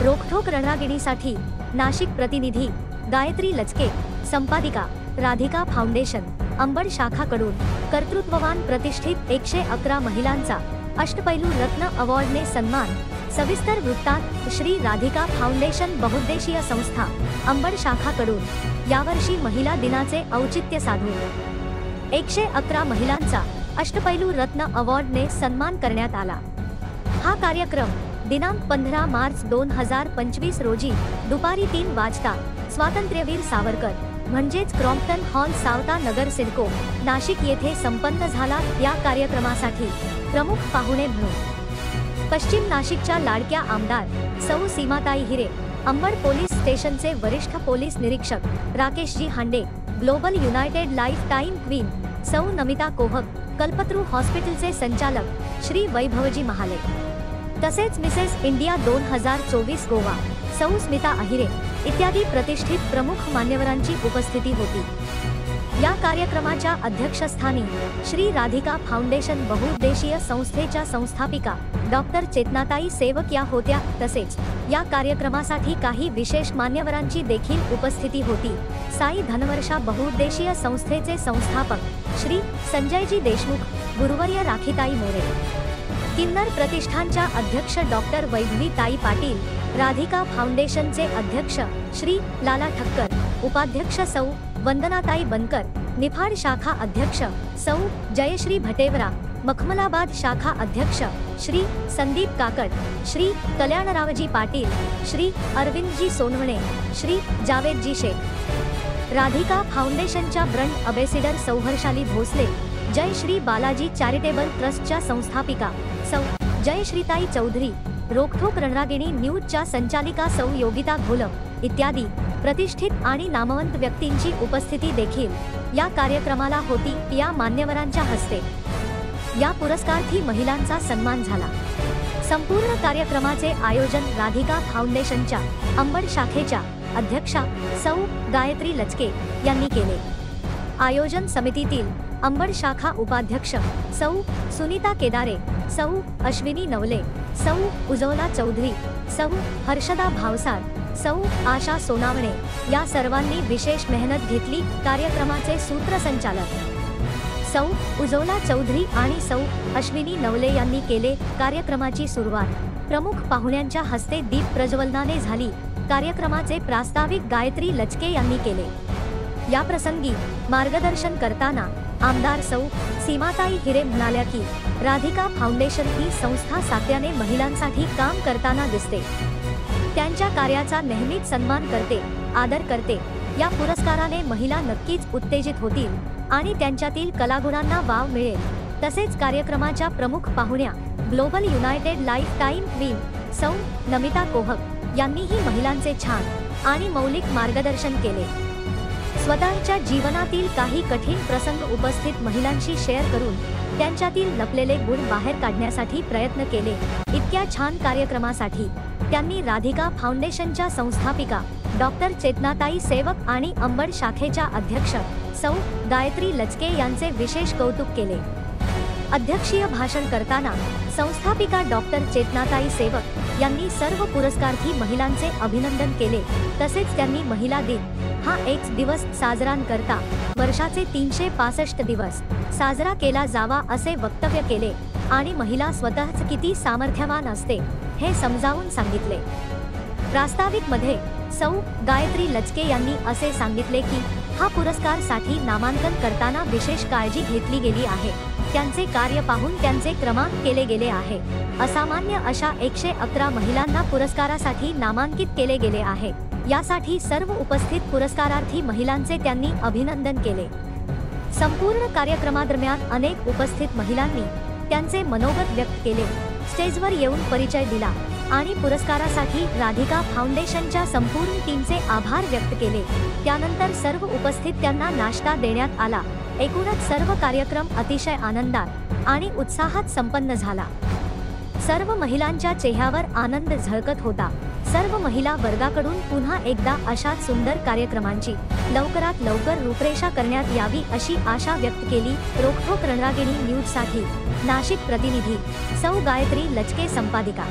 रोखठोक रणरागिणीसाठी नाशिक प्रतिनिधी गायत्री लचके, संपादिका राधिका फाउंडेशन अंबड शाखाकडून कर्तृत्ववान प्रतिष्ठित 111 महिलांचा अष्टपैलू रत्न अवॉर्डने सन्मान। सविस्तर वृत्तांत श्री राधिका फाउंडेशन बहुउद्देशीय संस्था अंबड शाखाकडून यावर्षी महिला दिनाचे औचित्य साधून 111 महिलांचा अष्टपैलू रत्न अवॉर्डने सन्मान करण्यात आला। हा कार्यक्रम दिनांक 15 मार्च 2025 रोजी दुपारी 3 वाजता स्वातंत्र्यवीर सावरकर म्हणजेच क्रॉम्प्टन हॉल सावता नगर सिडको नाशिक येथे संपन्न झाला। या कार्यक्रमासाठी प्रमुख पाहुणे म्हणून पश्चिम नाशिकच्या लाडक्या आमदार सौ सीमाताई हिरे, अंबड पोलीस स्टेशनचे वरिष्ठ पोलीस निरीक्षक राकेशजी Hande, global united lifetime queen सौ नमिता कोहक, कल्पतरू हॉस्पिटलचे संचालक श्री वैभवजी महाले, तसेच मिसेस इंडिया 2024 गोवा सौ स्मिता अहिरे इत्यादी प्रतिष्ठित प्रमुख मान्यवरांची उपस्थिती होती। या कार्यक्रमाच्या अध्यक्षस्थानी श्री राधिका फाउंडेशन बहुउद्देशीय संस्थेच्या संस्थापिका डॉक्टर चेतनाताई सेवक या होत्या। तसेच या कार्यक्रमासाठी काही विशेष मान्यवरांची देखील उपस्थिती होती। साई धनवर्षा बहुउद्देशीय संस्थेचे संस्थापक श्री संजयजी देशमुख, गुरुवर्य राखीताई मोरे, किन्नर प्रतिष्ठानच्या अध्यक्ष डॉक्टर वैभवी ताई पाटील, राधिका फाउंडेशनचे अध्यक्ष श्री लाला ठक्कर, उपाध्यक्ष सौ वंदनाताई बनकर, निफाड शाखा अध्यक्ष सौ जयश्री भटेवरा, मखमलाबाद शाखा अध्यक्ष श्री संदीप काकड, श्री कल्याणरावजी पाटील, श्री अरविंदजी सोनवणे, श्री जावेदजी शेख। राधिका फाउंडेशनच्या ब्रँड अबेसिडर सौहर्षाली भोसले, जय श्री बालाजी चॅरिटेबल ट्रस्टच्या संस्थापिका सौ जयश्रीताई चौधरी, रोखठोक रणरागिणी न्यूजच्या संचालिका सौ योगिता घोलम इत्यादी प्रतिष्ठित आणि नामवंत व्यक्तींची उपस्थिती देखील या कार्यक्रमाला होती। या मान्यवरांच्या हस्ते या पुरस्कारार्थी महिलांचा सन्मान झाला। संपूर्ण कार्यक्रमाचे आयोजन राधिका फाउंडेशनच्या अंबड शाखेच्या अध्यक्षा सौ गायत्री लचके यांनी केले। आयोजन समितीतील अंबड शाखा उपाध्यक्ष सौ सुनीता केदारे, सौ अश्विनी नवले, सौ उज्ज्वला चौधरी, सौ हर्षदा भावसार, सौ आशा सोनावणे या सर्वांनी विशेष मेहनत घेतली। कार्यक्रमाचे सूत्रसंचालन सौ उज्ज्वला चौधरी आणि सौ अश्विनी नवले यांनी केले। कार्यक्रमाची सुरुवात प्रमुख पाहुण्यांच्या हस्ते दीप प्रज्वलनाने झाली। कार्यक्रमाचे प्रास्ताविक गायत्री लचके यांनी केले। या प्रसंगी मार्गदर्शन करताना आमदार सौ सीमाताई हिरे म्हणाल्या की राधिका फाउंडेशन ही संस्था सातत्याने महिलांसाठी काम करताना दिसते, त्यांच्या कार्याचा नेहमीच सन्मान करते, आदर करते। या पुरस्काराने महिला नक्कीच उत्तेजित होतील आणि त्यांच्यातील कलागुणांना वाव मिळेल। तसेच कार्यक्रमाच्या प्रमुख पाहुण्या global united lifetime queen सौ नमिता कोहक यांनीही महिलांचे छान आणि मौलिक मार्गदर्शन केले। स्वतःच्या जीवनातील काही कठीण प्रसंग उपस्थित महिलांशी शेअर करून त्यांच्यातील लपलेले गुण बाहेर काढण्यासाठी प्रयत्न केले। इतक्या छान कार्यक्रमासाठी त्यांनी राधिका फाउंडेशनच्या संस्थापिका डॉक्टर चेतनाताई सेवक आणि अंबड शाखेच्या अध्यक्ष सौ गायत्री लचके यांचे विशेष कौतुक केले। अध्यक्षीय भाषण करताना संस्थापिका डॉक्टर चेतनाताई सेवक यांनी सर्व पुरस्कारार्थी महिलांचे अभिनंदन केले। तसेच त्यांनी महिला दिन हा एक दिवस साजरा करता वर्षाचे 365 दिवस साजरा केला जावा असे वक्तव्य केले आणि महिला स्वतःच किती सामर्थ्यवान असते हे समजावून सांगितले। प्रास्ताविक मध्ये सौ गायत्री लचके यांनी असे सांगितले की हा पुरस्कार साठी नामांकन करताना विशेष काळजी घेतली गेली आहे। त्यांचे कार्य पाहून त्यांचे क्रमांक केले गेले आहे। असामान्य अशा 111 महिलांना पुरस्कारासाठी नामांकित केले गेले आहे। यासाठी सर्व उपस्थित पुरस्कारार्थी महिलांचे त्यांनी अभिनंदन केले। संपूर्ण कार्यक्रमादरम्यान अनेक उपस्थित महिलांनी त्यांचे मनोगत व्यक्त केले, स्टेजवर येऊन परिचय दिला आणि पुरस्कारासाठी राधिका फाउंडेशनच्या संपूर्ण टीमचे आभार व्यक्त केले। त्यानंतर सर्व उपस्थित त्यांना नाश्ता देण्यात आला। एकूणच सर्व कार्यक्रम अतिशय आनंदात आणि उत्साहात संपन्न झाला। सर्व महिलांच्या चेहऱ्यावर आनंद झळकत होता। सर्व महिला वर्गाकडून पुन्हा एकदा अशाच सुंदर कार्यक्रमांची लवकरात लवकर रूपरेषा करण्यात यावी अशी आशा व्यक्त केली। रोखठोक रणरागिणी न्यूजसाठी नाशिक प्रतिनिधी सौ गायत्री लचके, संपादिका।